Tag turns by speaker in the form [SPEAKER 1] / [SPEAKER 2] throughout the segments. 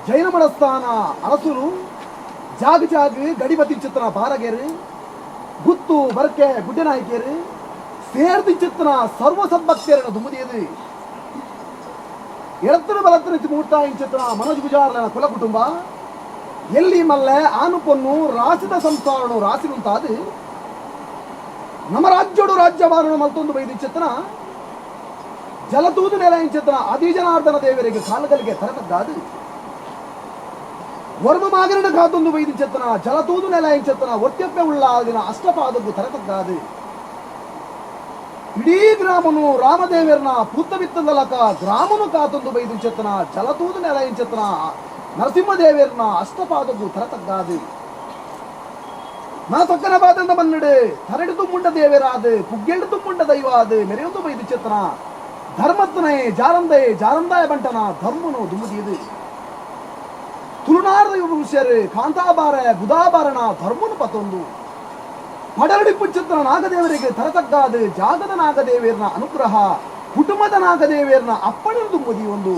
[SPEAKER 1] ಜೈನ ಮಡಸ್ಥಾನ ಅರಸುರು ಜಾಗ ಜಾಗ ಗಡಿಪತಿ ಚಿತ್ರ ಬಾರಗೇರು ಗುತ್ತು ಬರಕೆ ಗುಡ್ಡೆ ನಾಯಕಿಯರು ಸೇರ್ದಿ ಚಿತ್ರ ಸರ್ವ ಸದ್ಭಕ್ತಿಯರನ್ನು ದುಂಬುದಿಯದು ಎಳತ್ತನ ಬಲತ್ತನ ಮೂರ್ತಾಯಿ ಚಿತ್ರ ಮನೋಜ್ ಗುಜಾರ್ಲನ ಕುಲ ಕುಟುಂಬ ಎಲ್ಲಿ ಮಲ್ಲೆ ಆನುಪೊನ್ನು ರಾಸಿದ ಸಂಸಾರನು ರಾಸಿರುಂತಾದು ನಮ್ಮ ರಾಜ್ಯೋಡು ರಾಜ್ಯಭಾರಣ ಮಲ್ತೊಂದು ಬೈದಿ ಚಿತ್ರ ಜಲತೂದು ನೆಲ ಚಿತ್ರ ಅಧಿಜನಾರ್ದನ ದೇವರಿಗೆ ಕಾಲಗಲಿಗೆ ತರತದ್ದಾದು ವರ್ಮ ಮಾಗರಣ ಕಾತೊಂದು ಬೈದಿ ಚಿತ್ರ ಜಲತೂದು ನೆಲ ಚಿತ್ರ ಒತ್ತೆಪ್ಪೆ ಉಳ್ಳಾದಿನ ಅಷ್ಟಪಾದಕ್ಕೂ ತರತದ್ದಾದು ಇಡೀ ಗ್ರಾಮನು ರಾಮದೇವರನ ಪುತ್ತ ಬಿತ್ತದಲಕ ಗ್ರಾಮನು ಕಾತೊಂದು ಬೈದಿ ಚಿತ್ರ ಜಲತೂದು ನೆಲ ಚಿತ್ರ ನರಸಿಂಹದೇವರನ ಅಷ್ಟಪಾದಕ್ಕೂ ತರತದ್ದಾದು ನಾ ತೊಕ್ಕನ ಬಾದಂದ ಮನ್ನಡೆ ತರಡು ತುಂಬುಂಡ ದೇವರಾದು ಪುಗ್ಗೆಂಡು ತುಂಬುಂಡ ದೈವಾದು ಮೆರೆಯೊಂದು ಬೈದು ಚಿತ್ರ ಧರ್ಮತ್ನೇ ಜಾರಂದಾಯ ಬಂಟನ ಧರ್ಮನು ದುಮ್ಮುದಿಯದು ತುಳುನಾರದ ಋಷ್ಯರು ಕಾಂತಾಬಾರ ಬುಧಾಭಾರಣ ಧರ್ಮನು ಪತ್ತೊಂದು ಪಡರಡಿಪ್ಪು ಚಿತ್ರ ನಾಗದೇವರಿಗೆ ತರತಕ್ಕಾದು ಜಾಗದ ನಾಗದೇವಿಯರ್ನ ಅನುಗ್ರಹ ಕುಟುಂಬದ ನಾಗದೇವಿಯರ್ನ ಅಪ್ಪಣೆ ದುಮ್ಮುದಿ ಒಂದು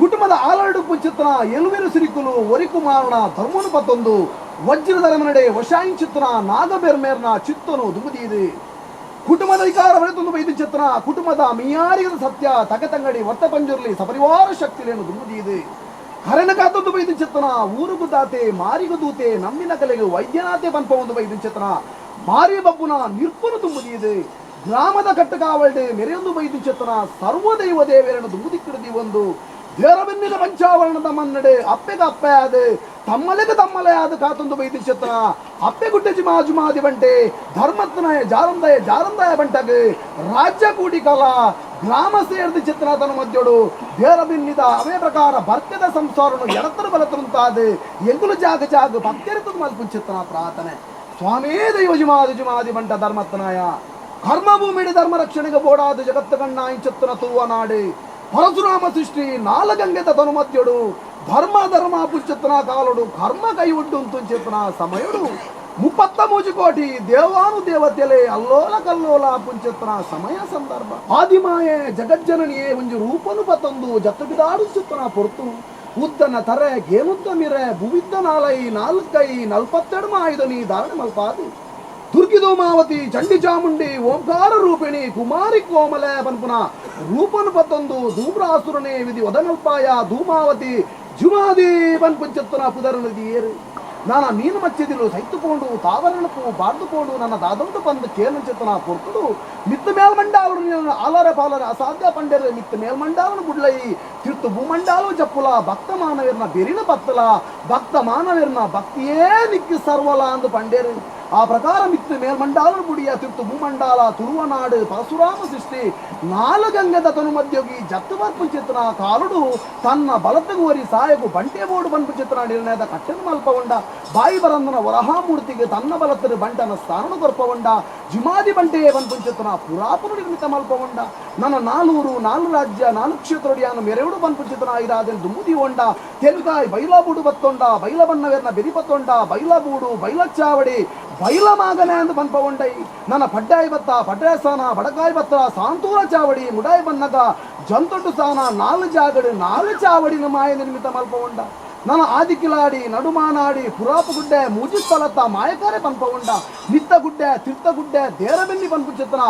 [SPEAKER 1] ಕುಟುಂಬದ ಆಲರಡುಪ್ಪು ಚಿತ್ರ ಎಲುವೆರು ಸಿರಿಕುಲು ಒರಿಕುಮಾರಣ ಧರ್ಮನು ಪತ್ತೊಂದು ವಜ್ರದ ನಡೆ ವಶಾಯಿ ಚಿತ್ರ ನಾಗಬೆರ್ಮೇರ್ನ ಚಿತ್ತನು ದುಮ್ಮುದಿದೆ ಕುಟುಂಬದ ಅಧಿಕಾರ ಬೆಳೆತೊಂದು ಬೈದು ಚಿತ್ರ ಕುಟುಂಬದ ಮಿಯಾರಿಗದ ಸತ್ಯ ತಗತಂಗಡಿ ಒತ್ತ ಪಂಜುರ್ಲಿ ಸಪರಿವಾರ ಶಕ್ತಿಯನ್ನು ದುಮ್ಮುದಿದೆ ಕರೆನ ಕಾತೊಂದು ಬೈದು ಚಿತ್ರ ಊರುಗು ದಾತೆ ಮಾರಿಗು ದೂತೆ ನಮ್ಮಿನ ಕಲೆಗೆ ವೈದ್ಯನಾತೆ ಪಂಪ ಒಂದು ಬೈದು ಚಿತ್ರ ಮಾರಿ ಬಬ್ಬುನ ನಿರ್ಪುನು ದುಮ್ಮುದಿದೆ ಗ್ರಾಮದ ಕಟ್ಟಕಾವಲ್ಡೆ ಮೆರೆಯೊಂದು ಬೈದು ಚಿತ್ರ ಸರ್ವದೈವ ದೇವರನ್ನು ದುಮ್ಮುದಿಕ್ಕಿಡದಿ ಒಂದು ದೇವರಬೆನ್ನಿನ ಪಂಚಾವರಣದ ಮನ್ನಡೆ ಅಪ್ಪೆಗೆ ಅಪ್ಪೆ ಆದ ತಮ್ಮಲೆಗೆ ತಮ್ಮಲೆ ಆದ ಕಾತೊಂದು ಬೈದಿ ಚಿತ್ರ ಅಪ್ಪೆ ಗುಡ್ಡೆ ಜುಮಾದಿ ಬಂಟೆ ಧರ್ಮತ್ನ ಜಾರಂದಾಯ ಬಂಟಗೆ ರಾಜ್ಯ ಕೂಡಿ ಕಾಲ ಗ್ರಾಮ ಸೇರಿದ ಚಿತ್ರ ತನ್ನ ಮಧ್ಯಡು ದೇವರಬೆನ್ನಿದ ಅವೇ ಪ್ರಕಾರ ಭರ್ತ್ಯದ ಸಂಸಾರನು ಎಡತರ ಬಲತರಂತಾದ ಎಂಗುಲು ಜಾಗ ಭಕ್ತಿಯರಿತದ ಮಲ್ಪು ಚಿತ್ರ ಪ್ರಾರ್ಥನೆ ಸ್ವಾಮೇ ದೈವ ಜುಮಾದಿ ಬಂಟ ಧರ್ಮತ್ನಾಯ ಕರ್ಮಭೂಮಿಡಿ ಧರ್ಮ ರಕ್ಷಣೆಗೆ ಬೋಡಾದ ಜಗತ್ತು ಕಣ್ಣಾಯಿ ಚಿತ್ರ ತೂವ ನಾಡೆ ಪರಶುರಾಮ ಸೃಷ್ಟಿ ನಾಲಗಂಗೆದ ತನು ಮಧ್ಯಡು ಧರ್ಮ ಪುಚ್ಚತನ ಕಾಲಡು ಕರ್ಮ ಕೈ ಉಂಟು ಚಿತ್ರ ಸಮಯಡು 33 ಕೋಟಿ ದೇವಾನು ದೇವತೆಲೆ ಅಲ್ಲೋಲ ಕಲ್ಲೋಲ ಪುಂಚಿತ್ರ ಸಮಯ ಸಂದರ್ಭ ಆದಿಮಾಯೆ ಜಗಜ್ಜನನಿಯೇ ಒಂಜಿ ರೂಪನು ಪತ್ತೊಂದು ಜತ್ತು ಬಿದಾಡು ಚಿತ್ರ ಪೊರ್ತು ಉದ್ದನ ತರೆ ಗೇನುದ್ದ ಮಿರೆ ಭುವಿದ್ದ ನಾಲೈ ನಾಲ್ಕೈ 42 ಆಯುಧನಿ ಧಾರಣೆ ಮಲ್ಪಾದಿ ದುರ್ಗಿಧೂಮಾವತಿ ಚಂಡಿ ಚಾಮುಂಡಿ ಓಂಕಾರ ರೂಪಿಣಿ ಕುಮಾರಿ ಕೋಮಲೆ ಪನ್ಪುನ ರೂಪನು ಪತ್ತೊಂದು ಧೂಮ್ರಾಸುರನೇ ವಿಧಿ ಒದನಲ್ಪಾಯ ಧೂಮಾವತಿ ಜುಮಾದಿ ಪನ್ಪುಂಚತ್ತನ ಪುದರ ನದಿ ಏರು ನಾನು ಮೀನು ಮಚ್ಚಿದಿಲು ಸೈತುಕೊಂಡು ತಾವರಣಕ್ಕೂ ಬಾರ್ದುಕೊಂಡು ನನ್ನ ದಾದಂತು ಬಂದು ಕೇನು ಚಿತ್ತನ ಪೊರ್ತುಡು ಮಿತ್ತ ಮೇಲ್ಮಂಡಾವನು ಆಲರ ಪಾಲರ ಅಸಾಧ್ಯ ಪಂಡೆರು ಮಿತ್ತ ಮೇಲ್ಮಂಡಾವನು ಬುಡ್ಲೈ ತಿರ್ತು ಭೂಮಂಡಾಲು ಜಪ್ಪುಲ ಭಕ್ತ ಮಾನವೀರ್ನ ಬೆರಿನ ಬತ್ತಲ ಭಕ್ತ ಮಾನವೀರ್ನ ಭಕ್ತಿಯೇ ನಿಕ್ಕಿ ಸರ್ವಲ ಅಂದು ಪಂಡೇರು ಆ ಪ್ರಕಾರ ಮಿತ್ತು ಮೇಲ್ಮಂಡಾಲನ ಬುಡಿಯ ತಿರ್ತು ಭೂಮಂಡಾಲ ತುರುವನಾಡು ಪರಶುರಾಮ ಸೃಷ್ಟಿ ನಾಲಗಂಗದ ತನು ಮಧ್ಯೋಗಿ ಜತ್ತು ಬರ್ಪು ಚಿತ್ರ ಕಾಲುಡು ತನ್ನ ಬಲತಗುವರಿ ಸಾಯಕು ಬಂಟೆ ಬೋಡು ಬನ್ಪು ಚಿತ್ರ ನಿರ್ಣಯದ ಕಟ್ಟೆನ ಮಲ್ಪಗೊಂಡ ಬಾಯಿ ಬರಂದನ ವರಹಾಮೂರ್ತಿಗೆ ತನ್ನ ಬಲತರು ಬಂಟನ ಸ್ಥಾನನು ಕೊರ್ಪಗೊಂಡ ಜುಮಾದಿ ಬಂಟೆಯೇ ಬನ್ಪು ಚಿತ್ರ ಪುರಾಪುರ ನಿರ್ಮಿತ ಮಲ್ಪಗೊಂಡ ನನ್ನ 4 ರಾಜ್ಯ 4 ಕ್ಷೇತ್ರಡಿಯಾನು ಮೆರೆವಡು ಬನ್ಪು ಚಿತ್ರ ಇರಾದೆನ್ ದುಮ್ಮುದಿ ಹೊಂಡ ತೆಲುಗಾಯಿ ಬೈಲಾಬೂಡು ಬತ್ತೊಂಡ ಬೈಲ ಬನ್ನವೇರ್ನ ಬೆರಿಪತ್ತೊಂಡ ಬೈಲಬೂಡು ಬೈಲಚ್ಚಾವಡಿ ಬೈಲ ಮಾಗನೆ ಅಂದು ಪನ್ಪಗೊಂಡೈ ನನ್ನ ಪಡ್ಡಾಯಿ ಬತ್ತ ಪಡ್ಡಾಯ ಸ್ಥಾನ ಬಡಕಾಯಿ ಬತ್ತ ಸಾಂತೂರ ಚಾವಡಿ ಮುಡಾಯಿ ಬನ್ನಗ ಜಂತೊಟ್ಟು ಸ್ಥಾನ 4 ಜಾಗಡು 4 ಚಾವಡಿನ ಮಾಯ ನಿರ್ಮಿತ ಮಲ್ಪಗೊಂಡ ನನ್ನ ಆದಿಕಿಲಾಡಿ ನಡುಮಾನಾಡಿ ಪುರಾಪು ಗುಡ್ಡೆ ಮೂಜಿಸ್ಥಲತ್ತ ಮಾಯಕಾರೆ ಪನ್ಪಗೊಂಡ ನಿತ್ತ ಗುಡ್ಡೆ ತೀರ್ಥ ಗುಡ್ಡೆ ದೇರಬೆನ್ನಿ ಪನ್ಪು ಚಿತ್ರ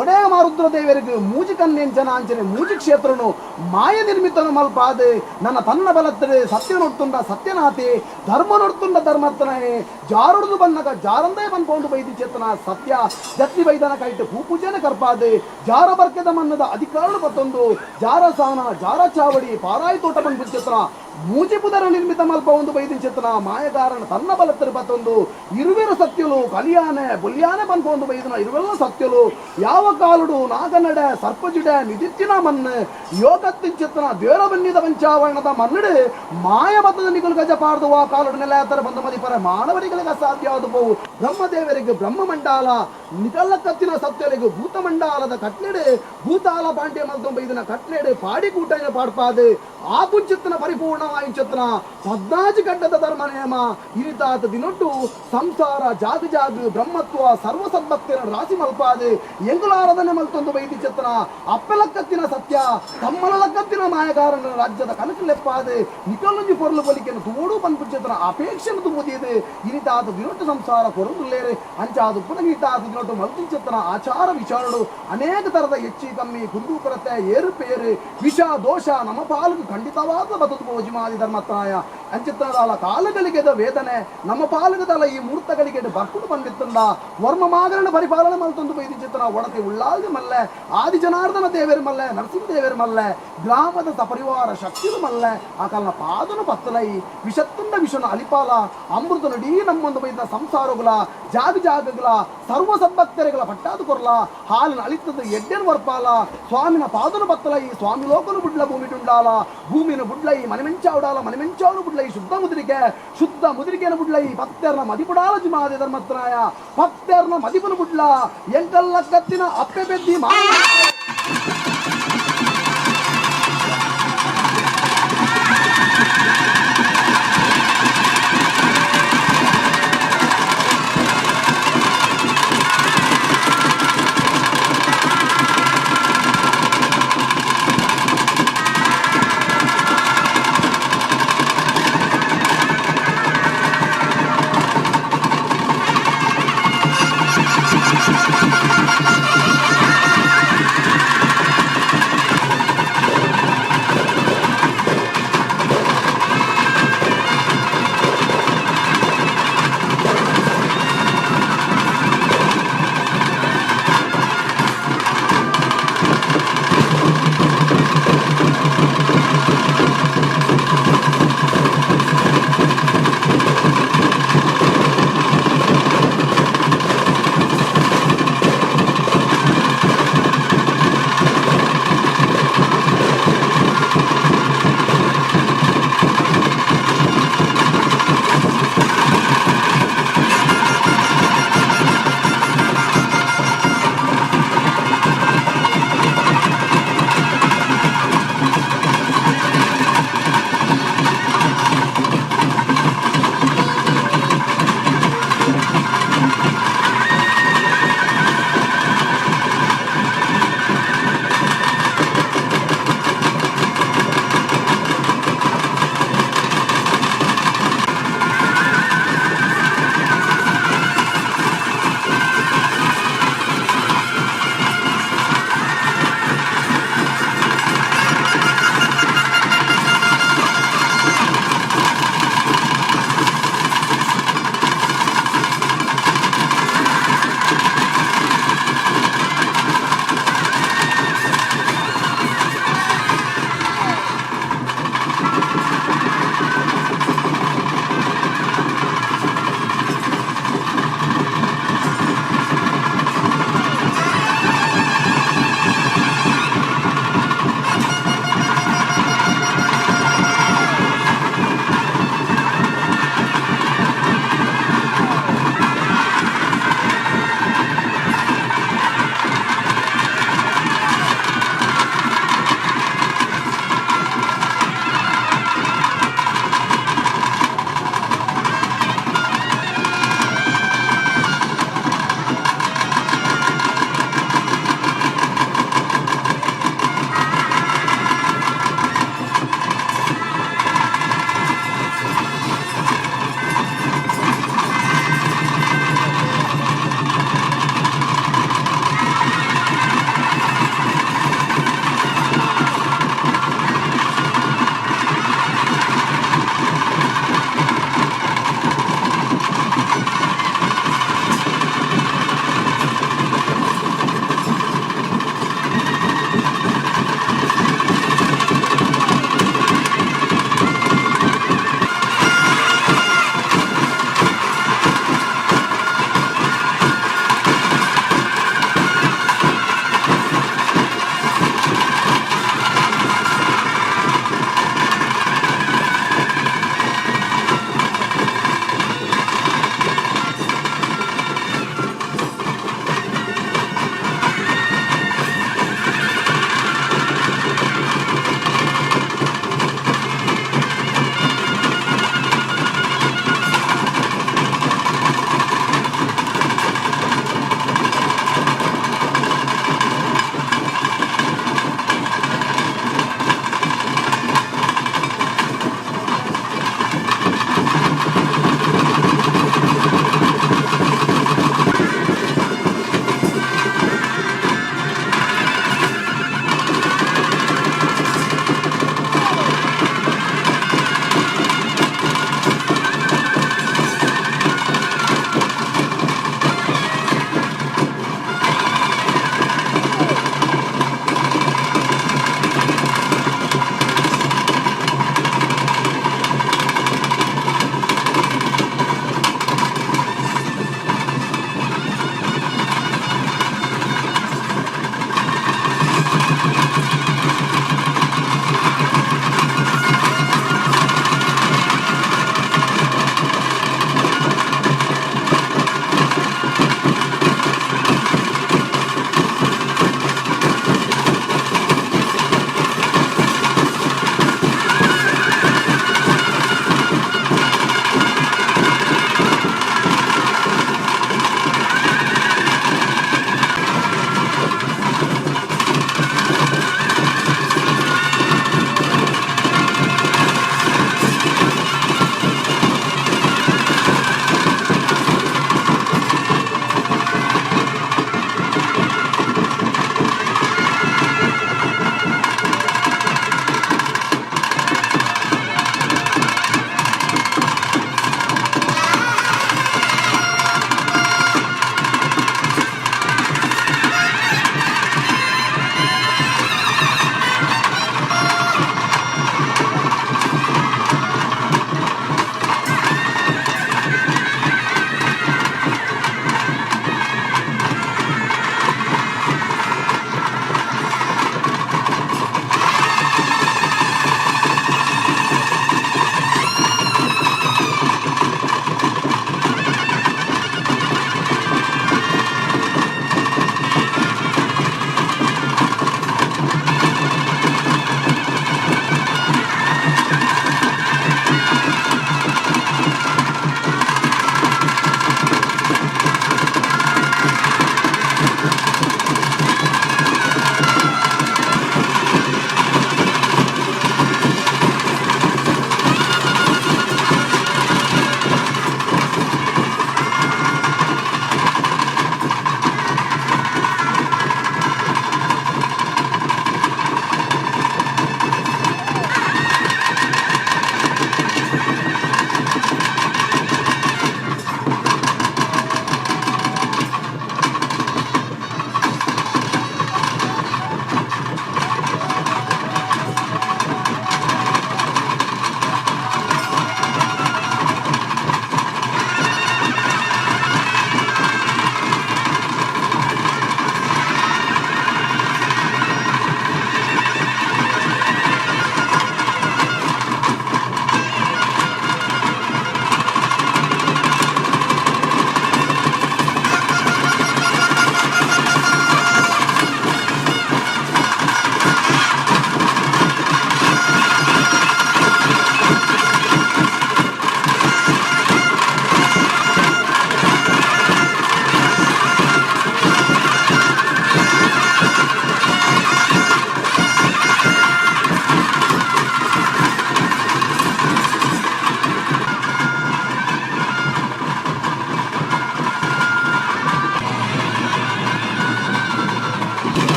[SPEAKER 1] ಒಡೆಯ ಮಾರುದ್ರ ದೇವರಿಗೆ ಮೂಜಿ ಕನ್ನೆಂಚನ ಅಂಚನೆ ಮೂಜಿ ಕ್ಷೇತ್ರನು ಮಾಯ ನಿರ್ಮಿತನು ಮಲ್ಪಾದೆ ನನ್ನ ತನ್ನ ಬಲತ್ತರೆ ಸತ್ಯ ನೋಡ್ತುಂಡ ಸತ್ಯನಾಥಿ ಧರ್ಮ ನೋಡ್ತುಂಡ ಧರ್ಮತ್ತನೇ ಜಾರುಡ್ದು ಬನ್ನಗ ಜಾರಂದೇ ಪನ್ಪೌಂಡು ಬೈದಿ ಚೇತನ ಸತ್ಯ ಜತ್ತಿ ಬೈದನ ಕೈಟ್ ಪೂಜೆನೆ ಕರ್ಪಾದೆ ಜಾರ ಬರ್ಕೆದ ಮನ್ನದ ಅಧಿಕಾರನು ಪತ್ತೊಂದು ಜಾರ ಸಾನ ಜಾರ ಚಾವಡಿ ಪಾರಾಯಿ ತೋಟ ಪನ್ಪು ಚಿತ್ರ ಮೂಜಿ ಪುದರ ನಿರ್ಮಿತ ಮಲ್ಪ ಒಂದು ಬೈದಿನ ಚಿತ್ರ ಮಾಯಗಾರನ ತನ್ನ ಬಲತ್ತರು ಪತ್ತೊಂದು ಇರುವೆರು ಸತ್ಯಲು ಕಲಿಯಾನೆ ಬುಲ್ಯಾನೆ ಪನ್ಪ ಒಂದು ಬೈದನ ಇರುವೆಲ್ಲ ಸತ್ಯಲು ಯಾವ ಕಾಲುಡು ನಾಗನಡೆ ಸರ್ಪಜುಡೆ ನಿದಿತ್ತಿನ ಮಣ್ಣು ಯೋಗತ್ತಿನ ಚಿತ್ರ ದೇವರ ಬನ್ನಿದ ಪಂಚಾವರಣದ ಮನ್ನಡೆ ಮಾಯ ಬತ್ತದ ನಿಗಲು ಗಜ ಪಾರ್ದುವ ಕಾಲುಡು ನೆಲ ಬಂದು ಮದಿಪರ ಮಾನವರಿಗಳಿಗೆ ಅಸಾಧ್ಯ ಆದವು ಬ್ರಹ್ಮದೇವರಿಗೆ ಬ್ರಹ್ಮ ಮಂಡಾಲ ನಿಕಲ್ಲ ಕತ್ತಿನ ಸತ್ಯಲಿಗೆ ಭೂತಮಂಡಾಲದ ಕಟ್ಲೆಡೆ ಭೂತಾಲ ಪಾಂಡ್ಯ ಮಲ್ತೊಂಬ ಇದನ್ನ ಕಟ್ಲೆಡೆ ಪಾಡಿ ಕೂಟನೆ ಪಾಡ್ಪಾದೆ ಆ ಪುಂಚಿತ್ತನ ಪರಿಪೂರ್ಣವಾಯಿಚತ್ನ 14 ಗಡ್ಡದ ಧರ್ಮ ನೇಮ ಇರಿತಾತ ದಿನೊಟ್ಟು ಸಂಸಾರ ಜಾಗ ಜಾಗ ಬ್ರಹ್ಮತ್ವ ಸರ್ವ ಸದ್ಭಕ್ತಿನ ರಾಶಿ ಮಲ್ಪಾದೆ ಎಂಗುಲಾರದನೆ ಮಲ್ತೊಂದು ವೈದಿ ಚತ್ರನ ಅಪ್ಪಲಕ್ಕತ್ತಿನ ಸತ್ಯ ತಮ್ಮಲಕ್ಕತ್ತಿನ ಮಾಯಗಾರನ ರಾಜ್ಯದ ಕನಕು ಲೆಪ್ಪಾದೆ ನಿಕಲ್ಲೊಂಜಿ ಪೊರ್ಲು ಬಲಿಕೆನ ತೋಡು ಪನ್ಪುಂಚಿತ್ತನ ಅಪೇಕ್ಷೆನ ತುಂಬುದಿದೆ ಇರಿತಾತ ದಿನೊಟ್ಟು ಸಂಸಾರ ಕೊರದುಲ್ಲೇರೆ ಅಂಚಾದು ಪುನಃ ಇತಾತ ದಿನೊಟ್ಟು ಮಲ್ತಿಂಚಿತ್ತನ ಆಚಾರ ವಿಚಾರಗಳು ಅನೇಕ ತರದ ಹೆಚ್ಚಿ ಕಮ್ಮಿ ಕುಂದು ಕೊರತೆ ಏರುಪೇರು ವಿಷ ದೋಷ ನಮ್ಮ ಪಾಲಕು ಖಂಡಿತವಾದ ಬದುಕು ಭೋಜಿಮಾದಿ ಧರ್ಮತ್ರಾಯ ಅಂಚಿತ್ತನದಾಲ ಕಾಲಗಳಿಗೆ ವೇದನೆ ನಮ್ಮ ಪಾಲಕದಲ್ಲ ಈ ಮೂರ್ತಗಳಿಗೆ ಬರ್ಕೊಂಡು ಬಂದಿತ್ತಂದ ವರ್ಮ ಮಾಗರಣ ಪರಿಪಾಲನೆ ಮಲ್ತೊಂದು ಬೈದಿಚಿತ್ತನ ಒಡತೆ ಉಳ್ಳಾಲ್ದಿ ಮಲ್ಲೆ ಆದಿ ಜನಾರ್ದನ ದೇವೇರು ಮಲ್ಲೆ ನರಸಿಂಹ ದೇವೇರು ಮಲ್ಲೆ ಗ್ರಾಮದ ಸಪರಿವಾರ ಶಕ್ತಿರು ಮಲ್ಲೆ ಆ ಕಾಲನ ಪಾದನು ಪತ್ತಲೈ ವಿಷತ್ತುಂಡ ವಿಷನ ಅಲಿಪಾಲ ಅಮೃತ ನಡೀ ನಮ್ಮೊಂದು ಬೈದ ಸಂಸಾರಗಳ ಜಾಗ ಜಾಗಗಳ ಸರ್ವ ಸದ್ಭಕ್ತರಿಗಳ ಪಟ್ಟಾದು ಕೊರ್ಲ ಹಾಲಿನ ಅಳಿತದ ಎಡ್ಡೆನ್ ವರ್ಪಾಲ ಸ್ವಾಮಿನ ಪಾದನು ಪತ್ತಲೈ ಸ್ವಾಮಿ ಲೋಕನು ಬುಡ್ಲ ಭೂಮಿ ಡುಂಡಾಲ ಭೂಮಿನ ಬುಡ್ಲೈ ಮನೆಮೆಂಚಾವುಡಾಲ ಮನೆಮೆಂಚಾವನು ಬುಡ್ಲೈ ಶುದ್ಧ ಮುದ್ರಿಕೆನ ಬುಡ್ಲೈ ಪತ್ತೆರ್ನ ಮದಿಪುಡಾಲ ಜಿಮಾದಿ ಧರ್ಮತ್ರಾಯ ಪತ್ತೆರ್ನ ಮದಿಪುನ ಬುಡ್ಲ ಎಂಕಲ್ಲ ಕತ್ತಿನ ಅಪ್ಪೆ ಬೆದ್ದಿ ಮಾ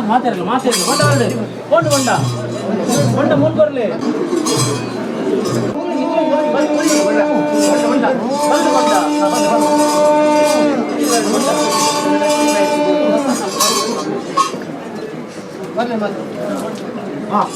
[SPEAKER 2] ಮಾತಾಡಲ್ಲ ಕೊಂಡ ಹೊರಡಿ ಕೊಂಡ ಮುಂದೆ ಬರಲಿ
[SPEAKER 1] ಹಾಂ